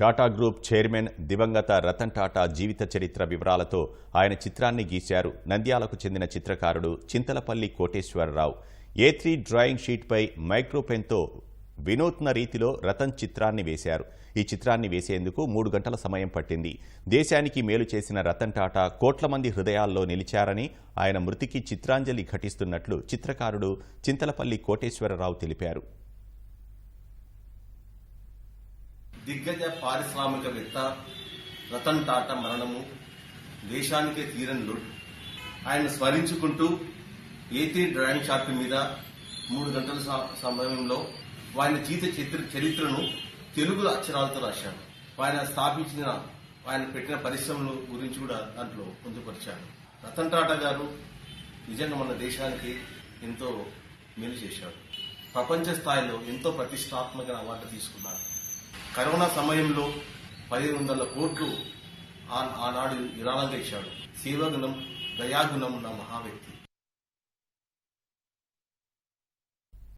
Tata group chairman దివంగత రతన్ టాటా జీవిత చరిత్ర వివరాలతో ఆయన చిత్రాన్ని గీశారు. నంద్యాలకు చెందిన చిత్రకారుడు చింతలపల్లి కోటేశ్వరరావు A3 డ్రాయింగ్ షీట్పై మైక్రోపెన్తో వినూత్న రీతిలో రతన్ చిత్రాన్ని వేశారు. ఈ చిత్రాన్ని వేసేందుకు 3 గంటల సమయం పట్టింది. దేశానికి మేలు చేసిన రతన్ టాటా కోట్ల మంది హృదయాల్లో నిలిచారని, ఆయన మృతికి చిత్రాంజలి ఘటిస్తున్నట్లు చిత్రకారుడు చింతలపల్లి కోటేశ్వరరావు తెలిపారు. దిగ్గజ పారిశ్రామికవేత్త రతన్ టాటా మరణము దేశానికే తీరని లోటు. ఆయన స్మరించుకుంటూ A3 డ్రాయింగ్ షాట్ మీద 3 గంటల సమయంలో ఆయన జీవిత చరిత్రను తెలుగు అక్షరాలతో రాశాడు. ఆయన స్థాపించిన ఆయన పెట్టిన పరిశ్రమల గురించి కూడా దాంట్లో పొందుపరిచాడు. రతన్ టాటా గారు నిజంగా మన దేశానికి ఎంతో మేలు చేశాడు. ప్రపంచ స్థాయిలో ఎంతో ప్రతిష్టాత్మక అవార్డు తీసుకున్నారు. కరోనా సమయంలో 1500 కోట్లు ఆనాడు విరాళంగా ఇచ్చాడు. సేవాగుణం, దయాగుణం ఉన్న మహా వ్యక్తి.